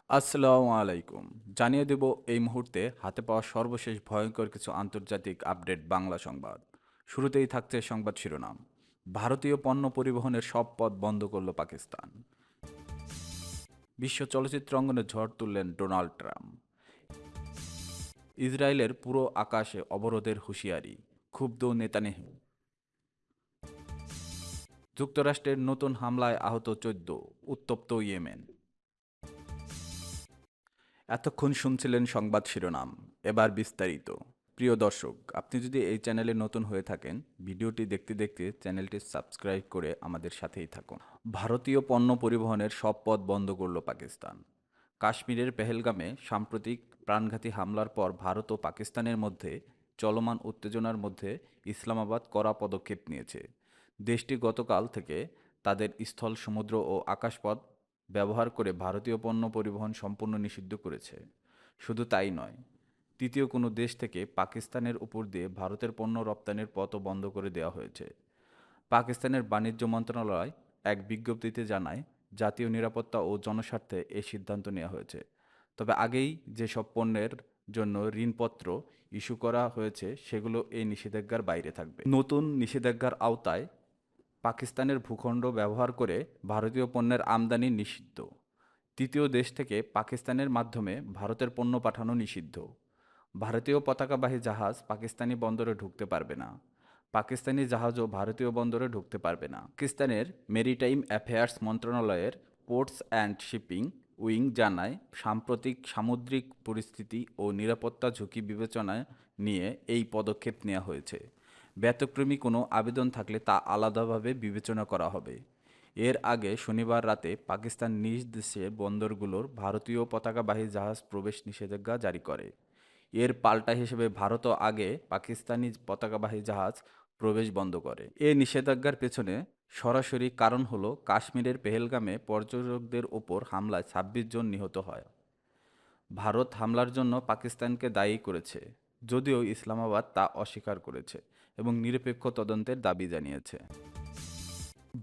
আসসালামু আলাইকুম। জানিয়ে দেব এই মুহূর্তে হাতে পাওয়া সর্বশেষ ভয়ঙ্কর কিছু আন্তর্জাতিক আপডেট বাংলা সংবাদ। শুরুতেই থাকছে সংবাদ শিরোনাম। ভারতীয় পণ্য পরিবহনের সব পথ বন্ধ করল পাকিস্তান। বিশ্ব চলচ্চিত্র অঙ্গনে ঝড় তুললেন ডোনাল্ড ট্রাম্প। ইসরায়েলের পুরো আকাশে অবরোধের হুঁশিয়ারি, ক্ষুব্ধ নেতানিয়াহু। যুক্তরাষ্ট্রের নতুন হামলায় আহত ১৪, উত্তপ্ত ইয়েমেন। এতক্ষণ শুনছিলেন সংবাদ শিরোনাম, এবার বিস্তারিত। প্রিয় দর্শক, আপনি যদি এই চ্যানেলে নতুন হয়ে থাকেন, ভিডিওটি দেখতে দেখতে চ্যানেলটি সাবস্ক্রাইব করে আমাদের সাথেই থাকুন। ভারতীয় পণ্য পরিবহনের সব পথ বন্ধ করল পাকিস্তান। কাশ্মীরের পেহেলগামে সাম্প্রতিক প্রাণঘাতী হামলার পর ভারত ও পাকিস্তানের মধ্যে চলমান উত্তেজনার মধ্যে ইসলামাবাদ কড়া পদক্ষেপ নিয়েছে। দেশটি গতকাল থেকে তাদের স্থল, সমুদ্র ও আকাশপথ ব্যবহার করে ভারতীয় পণ্য পরিবহন সম্পূর্ণ নিষিদ্ধ করেছে। শুধু তাই নয়, তৃতীয় কোনো দেশ থেকে পাকিস্তানের উপর দিয়ে ভারতের পণ্য রপ্তানির পথও বন্ধ করে দেওয়া হয়েছে। পাকিস্তানের বাণিজ্য মন্ত্রণালয় এক বিজ্ঞপ্তিতে জানায়, জাতীয় নিরাপত্তা ও জনস্বার্থে এই সিদ্ধান্ত নেওয়া হয়েছে। তবে আগেই যেসব পণ্যের জন্য ঋণপত্র ইস্যু করা হয়েছে সেগুলো এই নিষেধাজ্ঞার বাইরে থাকবে। নতুন নিষেধাজ্ঞার আওতায় পাকিস্তানের ভূখণ্ড ব্যবহার করে ভারতীয় পণ্যের আমদানি নিষিদ্ধ। তৃতীয় দেশ থেকে পাকিস্তানের মাধ্যমে ভারতের পণ্য পাঠানো নিষিদ্ধ। ভারতীয় পতাকাবাহী জাহাজ পাকিস্তানি বন্দরে ঢুকতে পারবে না। পাকিস্তানি জাহাজও ভারতীয় বন্দরে ঢুকতে পারবে না। পাকিস্তানের মেরিটাইম অ্যাফেয়ার্স মন্ত্রণালয়ের পোর্টস অ্যান্ড শিপিং উইং জানায়, সাম্প্রতিক সামুদ্রিক পরিস্থিতি ও নিরাপত্তা ঝুঁকি বিবেচনায় নিয়ে এই পদক্ষেপ নেওয়া হয়েছে। ব্যতিক্রমী কোনো আবেদন থাকলে তা আলাদাভাবে বিবেচনা করা হবে। এর আগে শনিবার রাতে পাকিস্তান নিজ দেশে বন্দরগুলোর ভারতীয় পতাকাবাহী জাহাজ প্রবেশ নিষেধাজ্ঞা জারি করে। এর পাল্টা হিসেবে ভারতও আগে পাকিস্তানি পতাকাবাহী জাহাজ প্রবেশ বন্ধ করে। এ নিষেধাজ্ঞার পেছনে সরাসরি কারণ হলো কাশ্মীরের পেহেলগামে পর্যটকদের ওপর হামলায় ২৬ জন নিহত হয়। ভারত হামলার জন্য পাকিস্তানকে দায়ী করেছে, যদিও ইসলামাবাদ তা অস্বীকার করেছে এবং নিরপেক্ষ তদন্তের দাবি জানিয়েছে।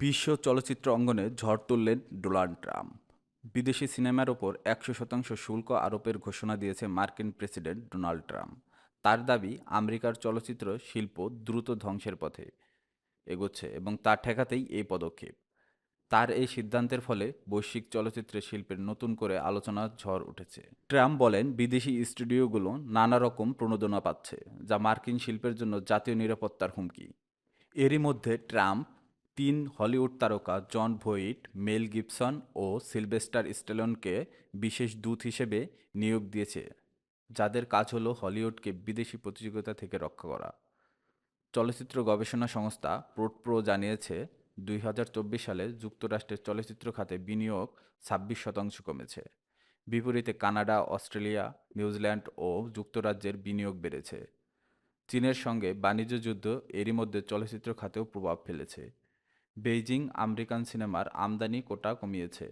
বিশ্ব চলচ্চিত্র অঙ্গনে ঝড় তুললেন ডোনাল্ড ট্রাম্প। বিদেশি সিনেমার ওপর ১০০% শুল্ক আরোপের ঘোষণা দিয়েছে মার্কিন প্রেসিডেন্ট ডোনাল্ড ট্রাম্প। তার দাবি, আমেরিকার চলচ্চিত্র শিল্প দ্রুত ধ্বংসের পথে এগোচ্ছে এবং তা ঠেকাতেই এই পদক্ষেপ। তার এই সিদ্ধান্তের ফলে বৈশ্বিক চলচ্চিত্র শিল্পের নতুন করে আলোচনার ঝড় উঠেছে। ট্রাম্প বলেন, বিদেশি স্টুডিওগুলো নানা রকম প্রণোদনা পাচ্ছে, যা মার্কিন শিল্পের জন্য জাতীয় নিরাপত্তার হুমকি। এরই মধ্যে ট্রাম্প ৩ হলিউড তারকা জন ভোইট, মেল গিবসন ও সিলভেস্টার স্ট্যালোনকে বিশেষ দূত হিসেবে নিয়োগ দিয়েছে, যাদের কাজ হলো হলিউডকে বিদেশি প্রতিযোগিতা থেকে রক্ষা করা। চলচ্চিত্র গবেষণা সংস্থা প্রোডপ্রো জানিয়েছে, ২০২৪ সালে যুক্তরাষ্ট্রের চলচ্চিত্র খাতে বিনিয়োগ ২৬% কমেছে। বিপরীতে কানাডা, অস্ট্রেলিয়া, নিউজিল্যান্ড ও যুক্তরাজ্যের বিনিয়োগ বেড়েছে। চীনের সঙ্গে বাণিজ্য যুদ্ধ এরই মধ্যে চলচ্চিত্র খাতেও প্রভাব ফেলেছে। বেইজিং আমেরিকান সিনেমার আমদানি কোটা কমিয়েছে।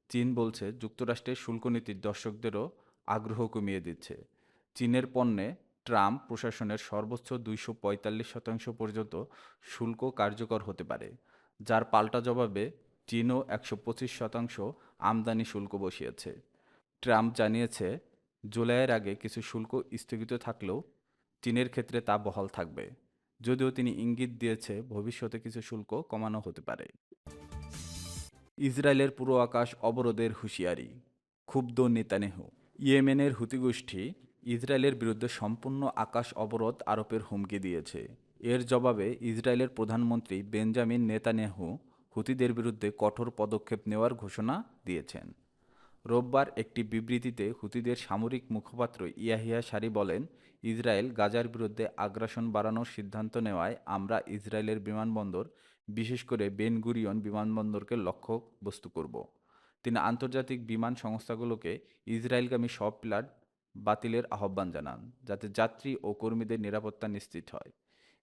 চীন বলছে, যুক্তরাষ্ট্রের শুল্ক নীতি দর্শকদেরও আগ্রহ কমিয়ে দিচ্ছে। চীনের পণ্যে ট্রাম্প প্রশাসনের সর্বোচ্চ ২৪৫% পর্যন্ত শুল্ক কার্যকর হতে পারে, যার পাল্টা জবাবে চীনও ১২৫% আমদানি শুল্ক বসিয়েছে। ট্রাম্প জানিয়েছে, জুলাইয়ের আগে কিছু শুল্ক স্থগিত থাকলেও চীনের ক্ষেত্রে তা বহাল থাকবে, যদিও তিনি ইঙ্গিত দিয়েছে ভবিষ্যতে কিছু শুল্ক কমানো হতে পারে। ইসরায়েলের পুরো আকাশ অবরোধের হুঁশিয়ারি, ক্ষুব্ধ নেতানিয়াহু। ইয়েমেনের হুতি গোষ্ঠী ইসরায়েলের বিরুদ্ধে সম্পূর্ণ আকাশ অবরোধ আরোপের হুমকি দিয়েছে। এর জবাবে ইসরায়েলের প্রধানমন্ত্রী বেঞ্জামিন নেতানিয়াহু হুতিদের বিরুদ্ধে কঠোর পদক্ষেপ নেওয়ার ঘোষণা দিয়েছেন। রোববার একটি বিবৃতিতে হুতিদের সামরিক মুখপাত্র ইয়াহিয়া সারি বলেন, ইসরায়েল গাজার বিরুদ্ধে আগ্রাসন বাড়ানোর সিদ্ধান্ত নেওয়ায় আমরা ইসরায়েলের বিমানবন্দর, বিশেষ করে বেন গুরিয়ন বিমানবন্দরকে লক্ষ্যবস্তু করব। তিনি আন্তর্জাতিক বিমান সংস্থাগুলোকে ইসরায়েলগামী সব ফ্লাইট বাতিলের আহ্বান জানান, যাতে যাত্রী ও কর্মীদের নিরাপত্তা নিশ্চিত হয়।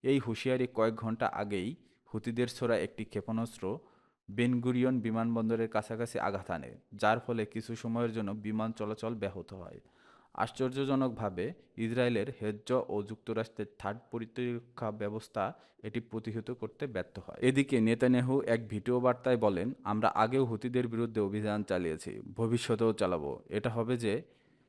এই হুঁশিয়ারি কয়েক ঘন্টা আগেই হুতিদের ছোড়া একটি ক্ষেপণাস্ত্র বেন গুরিয়ন বিমানবন্দরের কাছাকাছি আঘাত হানে, যার ফলে কিছু সময়ের জন্য বিমান চলাচল ব্যাহত হয়। আশ্চর্যজনকভাবে ইসরায়েলের হেজ্জ ও যুক্তরাষ্ট্রের থার্ড প্রতিরক্ষা ব্যবস্থা এটি প্রতিহত করতে ব্যর্থ হয়। এদিকে নেতানিয়াহু এক ভিডিও বার্তায় বলেন, আমরা আগেও হুতিদের বিরুদ্ধে অভিযান চালিয়েছি, ভবিষ্যতেও চালাবো। এটা হবে যে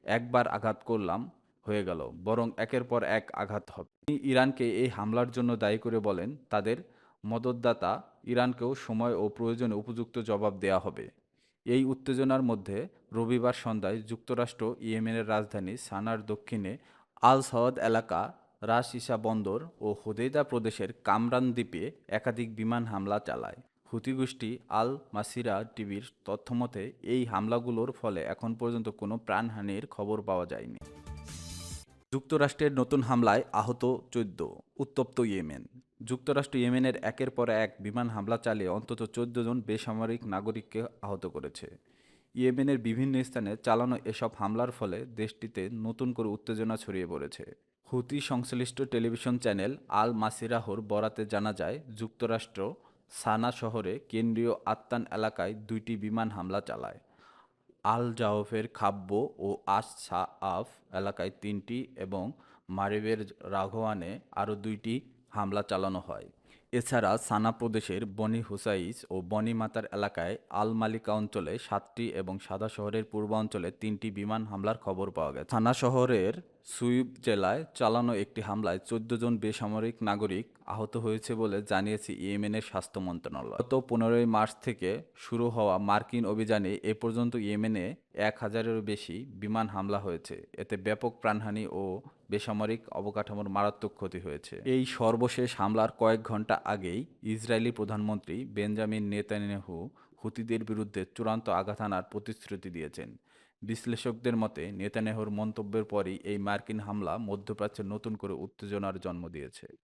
একবার আঘাত করলাম হয়ে গেল, বরং একের পর এক আঘাত হবে। তিনি ইরানকে এই হামলার জন্য দায়ী করে বলেন, তাদের মদদদাতা ইরানকেও সময় ও প্রয়োজনে উপযুক্ত জবাব দেয়া হবে। এই উত্তেজনার মধ্যে রবিবার সন্ধ্যায় যুক্তরাষ্ট্র ইয়েমেনের রাজধানী সানার দক্ষিণে আল সাওয়াদ এলাকা, রাস ইসা বন্দর ও হোদেইদা প্রদেশের কামরান দ্বীপে একাধিক বিমান হামলা চালায়। হুতি গোষ্ঠী আল মাসিরা টিভির তথ্যমতে এই হামলাগুলোর ফলে এখন পর্যন্ত কোনো প্রাণহানির খবর পাওয়া যায়নি। যুক্তরাষ্ট্রের নতুন হামলায় আহত 14, উত্তপ্ত ইয়েমেন। যুক্তরাষ্ট্র ইয়েমেনের একের পর এক বিমান হামলা চালিয়ে অন্তত 14 জন বেসামরিক নাগরিককে আহত করেছে। ইয়েমেনের বিভিন্ন স্থানে চালানো এসব হামলার ফলে দেশটিতে নতুন করে উত্তেজনা ছড়িয়ে পড়েছে। হুতি সংশ্লিষ্ট টেলিভিশন চ্যানেল আল মাসিরাহর বরাতে জানা যায়, যুক্তরাষ্ট্র সানা শহরে কেন্দ্রীয় আত্তান এলাকায় 2টি বিমান হামলা চালায়। আল জাওফের খাব্য ও আশ সাআফ এলাকায় 3টি এবং মারিবের রাঘওয়ানে আরও 2টি হামলা চালানো হয়। এছাড়া সানা প্রদেশের বনি হুসাইস ও বনি মাতার এলাকায় আল মালিকা অঞ্চলে 7টি এবং সাদা শহরের পূর্বাঞ্চলে 3টি বিমান হামলার খবর পাওয়া গেছে। সানা শহরের সুইব জেলায় চালানো একটি হামলায় 14 জন বেসামরিক নাগরিক আহত হয়েছে বলে জানিয়েছে ইয়েমেনের স্বাস্থ্য মন্ত্রণালয়। গত 15 মার্চ থেকে শুরু হওয়া মার্কিন অভিযানে এ পর্যন্ত ইয়েমেনে 1000-এরও বেশি বিমান হামলা হয়েছে। এতে ব্যাপক প্রাণহানি ও বেসামরিক অবকাঠামোর মারাত্মক ক্ষতি হয়েছে। এই সর্বশেষ হামলার কয়েক ঘন্টা আগেই ইসরায়েলি প্রধানমন্ত্রী বেঞ্জামিন নেতানিয়াহু হুতিদের বিরুদ্ধে চূড়ান্ত আঘাত হানার প্রতিশ্রুতি দিয়েছেন। বিশ্লেষকদের মতে, নেতানিয়াহুর মন্তব্যের পরই এই মার্কিন হামলা মধ্যপ্রাচ্যে নতুন করে উত্তেজনার জন্ম দিয়েছে।